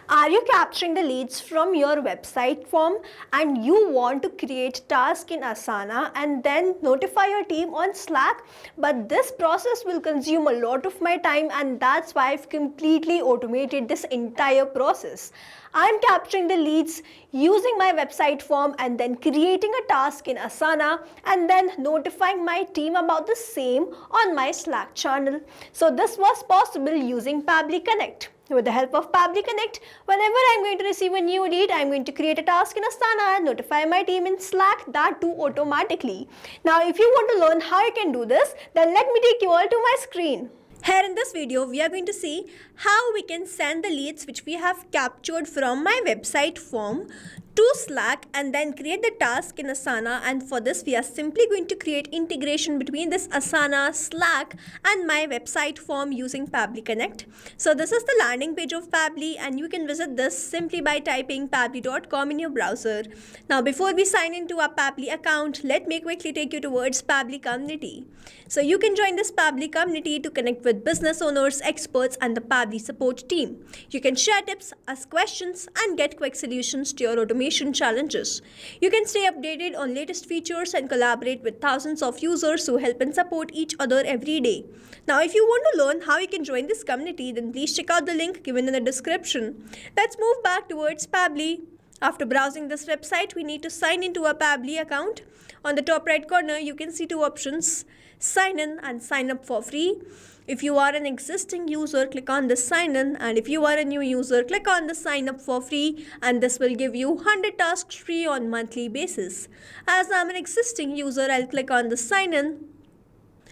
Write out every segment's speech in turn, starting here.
Are you capturing the leads from your website form and you want to create task in Asana and then notify your team on Slack? But this process will consume a lot of my time, and that's why I've completely automated this entire process. I'm capturing the leads using my website form and then creating a task in Asana and then notifying my team about the same on my Slack channel. So this was possible using Pabbly Connect. With the help of Pabbly Connect, whenever I'm going to receive a new lead, I'm going to create a task in Asana and notify my team in Slack, that too automatically. Now, if you want to learn how you can do this, then let me take you all to my screen. Here in this video, we are going to see how we can send the leads which we have captured from my website form to Slack and then create the task in Asana. And for this, we are simply going to create integration between this Asana, Slack and my website form using Pabbly Connect. So this is the landing page of Pabbly, and you can visit this simply by typing pabbly.com in your browser. Now, before we sign into our Pabbly account, let me quickly take you towards Pabbly community. So you can join this Pabbly community to connect with business owners, experts and the Pabbly support team. You can share tips, ask questions and get quick solutions to your automation challenges. You can stay updated on latest features and collaborate with thousands of users who help and support each other every day. Now, if you want to learn how you can join this community, then please check out the link given in the description. Let's move back towards Pabbly. After browsing this website, we need to sign into a Pabbly account. On the top right corner, you can see two options: sign in and sign up for free. If you are an existing user, click on the sign in, and if you are a new user, click on the sign up for free, and this will give you 100 tasks free on monthly basis. As I'm an existing user, I'll click on the sign in.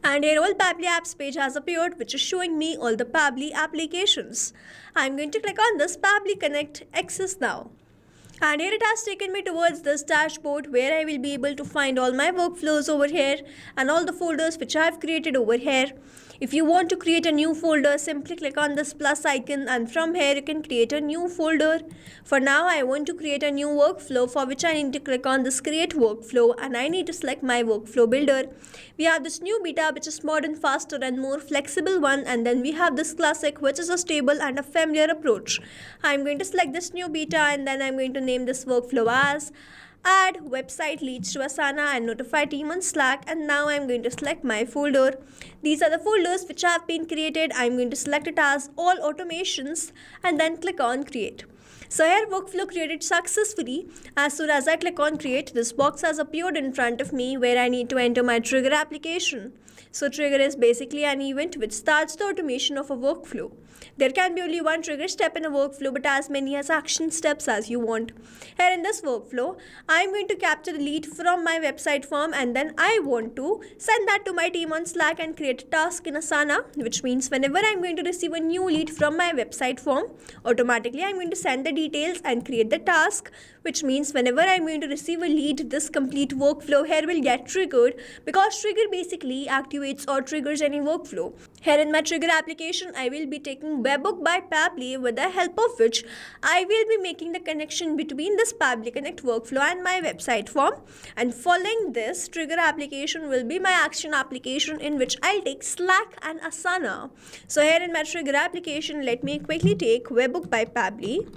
And here all Pabbly apps page has appeared, which is showing me all the Pabbly applications. I'm going to click on this Pabbly Connect Access Now. And here it has taken me towards this dashboard where I will be able to find all my workflows over here and all the folders which I have created over here. If you want to create a new folder, simply click on this plus icon, and from here you can create a new folder. For now, I want to create a new workflow, for which I need to click on this create workflow, and I need to select my workflow builder. We have this new beta, which is modern, faster and more flexible one, and then we have this classic, which is a stable and a familiar approach. I'm going to select this new beta, and then I'm going to name this workflow as add website leads to Asana and notify team on Slack. And now I'm going to select my folder. These are the folders which have been created. I'm going to select it as all automations and then click on create. So here workflow created successfully. As soon as I click on create, this box has appeared in front of me where I need to enter my trigger application. So trigger is basically an event which starts the automation of a workflow. There can be only one trigger step in a workflow, but as many as action steps as you want. Here in this workflow, I'm going to capture the lead from my website form, and then I want to send that to my team on Slack and create a task in Asana, which means whenever I'm going to receive a new lead from my website form, automatically I'm going to send the details and create the task, which means whenever I'm going to receive a lead, this complete workflow here will get triggered, because trigger basically activates or triggers any workflow. Here in my trigger application, I will be taking Webhook by Pabbly, with the help of which I will be making the connection between this Pabbly Connect workflow and my website form. And following this trigger application will be my action application, in which I'll take Slack and Asana. So here in my trigger application, let me quickly take Webhook by Pabbly.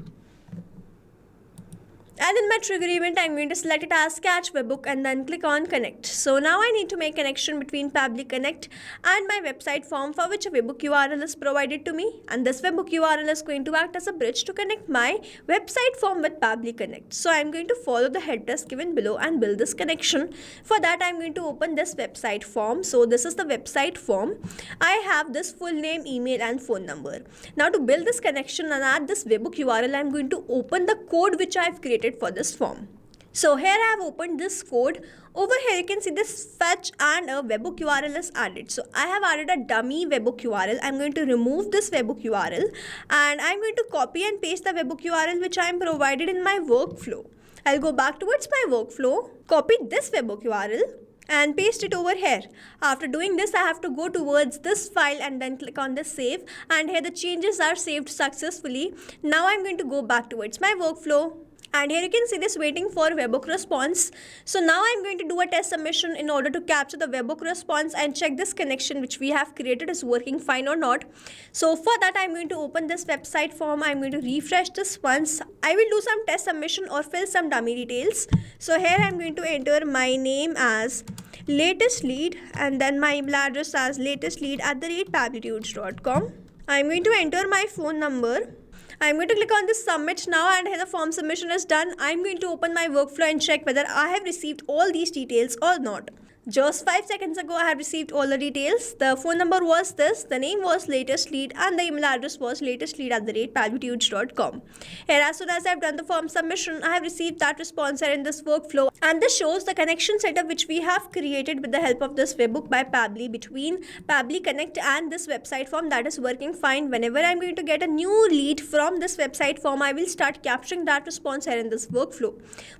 And in my trigger event, I'm going to select it as Catch Webhook and then click on Connect. So now I need to make connection between Pabbly Connect and my website form, for which a webhook URL is provided to me. And this webhook URL is going to act as a bridge to connect my website form with Pabbly Connect. So I'm going to follow the headers given below and build this connection. For that, I'm going to open this website form. So this is the website form. I have this full name, email and phone number. Now to build this connection and add this webhook URL, I'm going to open the code which I've created for this form. So here I have opened this code. Over here you can see this fetch and a webhook URL is added. So I have added a dummy webhook URL. I'm going to remove this webhook URL and I'm going to copy and paste the webhook URL which I am provided in my workflow. I'll go back towards my workflow, copy this webhook URL and paste it over here. After doing this, I have to go towards this file and then click on the save, and here the changes are saved successfully. Now I'm going to go back towards my workflow, And here you can see this waiting for webhook response. So now I'm going to do a test submission in order to capture the webhook response and check this connection which we have created is working fine or not. So for that, I'm going to open this website form. I'm going to refresh this once. I will do some test submission or fill some dummy details. So here I'm going to enter my name as latest lead and then my email address as latestlead@pabblytudes.com. I'm going to enter my phone number. I'm going to click on this submit now, and here the form submission is done. I'm going to open my workflow and check whether I have received all these details or not. Just 5 seconds ago, I have received all the details. The phone number was this, the name was latest lead, and the email address was latestlead@pabblytudes.com. Here, as soon as I've done the form submission, I have received that response here in this workflow, and this shows the connection setup which we have created with the help of this webhook by Pabbly between Pabbly Connect and this website form. That is working fine. Whenever I'm going to get a new lead from this website form, I will start capturing that response here in this workflow.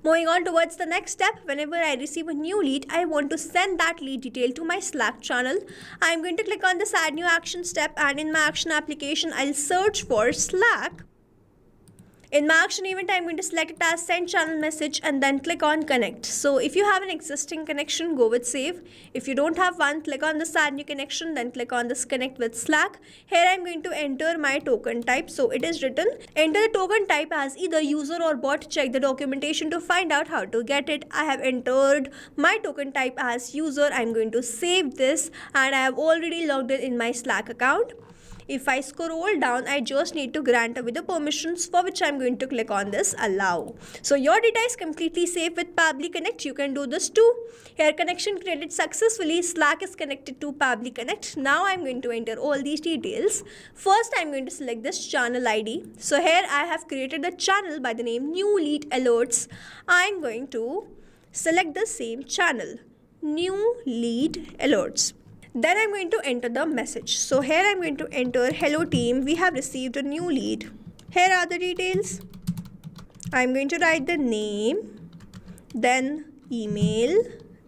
Moving on towards the next step, whenever I receive a new lead, I want to send that lead detail to my Slack channel. I'm going to click on this add new action step, and in my action application, I'll search for Slack. In my action event, I'm going to select it as send channel message and then click on connect. So if you have an existing connection, go with save. If you don't have one, click on this add new connection, then click on this connect with Slack. Here I'm going to enter my token type. So it is written, enter the token type as either user or bot. Check the documentation to find out how to get it. I have entered my token type as user. I'm going to save this, and I have already logged in my Slack account. If I scroll down, I just need to grant away the permissions, for which I'm going to click on this allow. So your data is completely safe with Pabbly Connect. You can do this too. Here, connection created successfully. Slack is connected to Pabbly Connect. Now I'm going to enter all these details. First, I'm going to select this channel ID. So here I have created the channel by the name new lead alerts. I'm going to select the same channel, new lead alerts. Then I'm going to enter the message. So here I'm going to enter, hello team, we have received a new lead. Here are the details. I'm going to write the name, then email,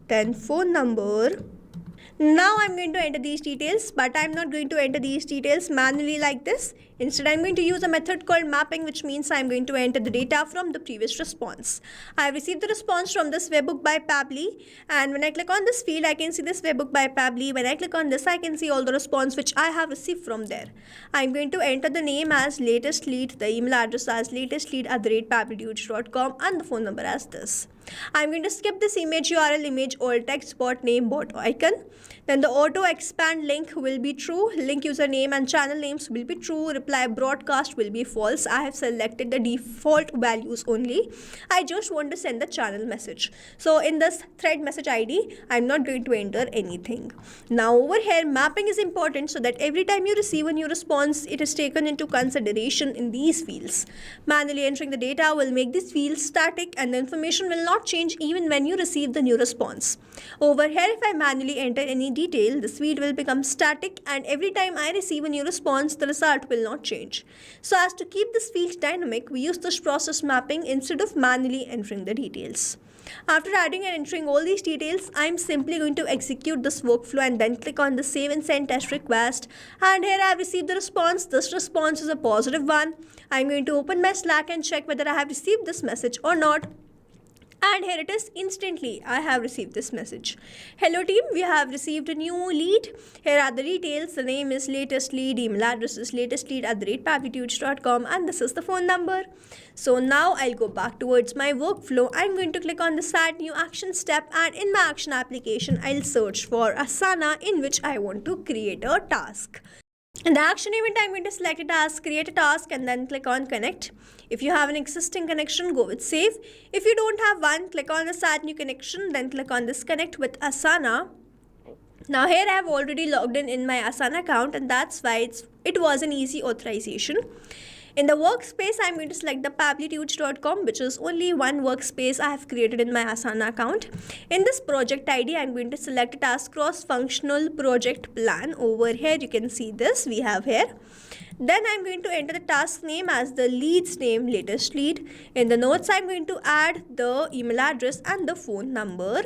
then phone number. Now I'm going to enter these details, but I'm not going to enter these details manually like this. Instead, I'm going to use a method called mapping, which means I'm going to enter the data from the previous response. I have received the response from this webhook by Pabbly, and when I click on this field, I can see this webhook by Pabbly. When I click on this, I can see all the response which I have received from there. I'm going to enter the name as latest lead, the email address as latestlead@pabblytudes.com, and the phone number as this. I'm going to skip this image URL, image, alt text, bot name, bot icon. Then the auto expand link will be true, link username and channel names will be true, reply broadcast will be false. I have selected the default values only. I just want to send the channel message. So in this thread message ID, I'm not going to enter anything. Now over here, mapping is important so that every time you receive a new response, it is taken into consideration in these fields. Manually entering the data will make these fields static, and the information will not change even when you receive the new response. Over here, if I manually enter any detail, this field will become static, and every time I receive a new response, the result will not change. So as to keep this field dynamic, we use this process mapping instead of manually entering the details. After adding and entering all these details, I'm simply going to execute this workflow and then click on the save and send test request. And here I have received the response. This response is a positive one. I'm going to open my Slack and check whether I have received this message or not. And here it is, instantly I have received this message. Hello team, we have received a new lead. Here are the details. The name is latest lead, email address is latestlead@pabblytudes.com, and this is the phone number. So now I'll go back towards my workflow. I'm going to click on the add new action step, and in my action application, I'll search for Asana, in which I want to create a task. In the action event, I'm going to select it as create a task and then click on connect. If you have an existing connection, go with save. If you don't have one, click on this add new connection, then click on this connect with Asana. Now here I have already logged in my Asana account, and that's why it was an easy authorization. In the workspace, I'm going to select the pabblytudes.com, which is only one workspace I have created in my Asana account. In this project ID, I'm going to select it as cross-functional project plan. Over here, you can see this we have here. Then I'm going to enter the task name as the lead's name, latest lead. In the notes, I'm going to add the email address and the phone number.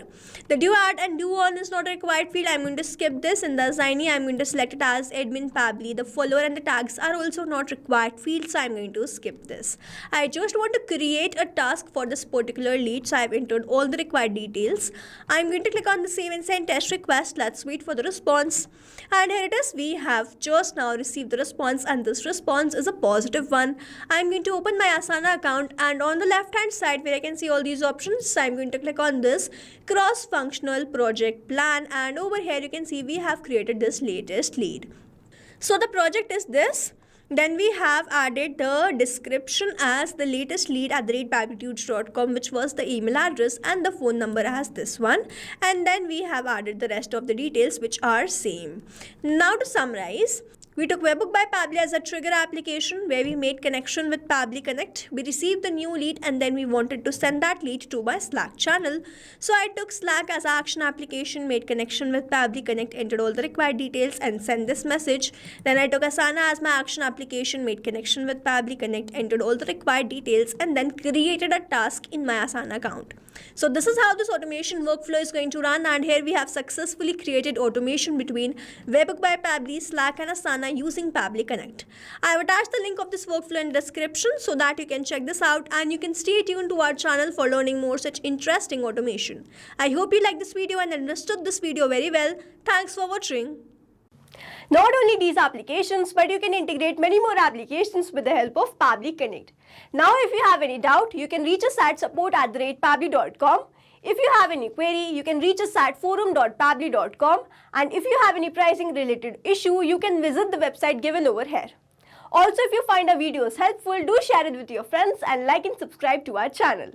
The due at and due on is not a required field. I'm going to skip this. In the assignee, I'm going to select it as admin Pabbly. The follower and the tags are also not required fields, so I'm going to skip this. I just want to create a task for this particular lead, so I've entered all the required details. I'm going to click on the save and send test request. Let's wait for the response. And here it is. We have just now received the response, and this response is a positive one. I'm going to open my Asana account, and on the left hand side where I can see all these options, I'm going to click on this cross-functional project plan, and over here you can see we have created this latest lead. So the project is this. Then we have added the description as the latest lead @pabblytudes.com, which was the email address, and the phone number as this one. And then we have added the rest of the details, which are same. Now to summarize, we took Webbook by Pabbly as a trigger application where we made connection with Pabbly Connect. We received the new lead, and then we wanted to send that lead to my Slack channel. So I took Slack as action application, made connection with Pabbly Connect, entered all the required details, and sent this message. Then I took Asana as my action application, made connection with Pabbly Connect, entered all the required details, and then created a task in my Asana account. So this is how this automation workflow is going to run, and here we have successfully created automation between Webbook by Pabbly, Slack and Asana using Pabbly Connect. I have attached the link of this workflow in the description so that you can check this out, and you can stay tuned to our channel for learning more such interesting automation. I hope you liked this video and understood this video very well. Thanks for watching. Not only these applications, but you can integrate many more applications with the help of Pabbly Connect. Now, if you have any doubt, you can reach us at support@pabbly.com. If you have any query, you can reach us at forum.pabbly.com. And if you have any pricing related issue, you can visit the website given over here. Also, if you find our videos helpful, do share it with your friends and like and subscribe to our channel.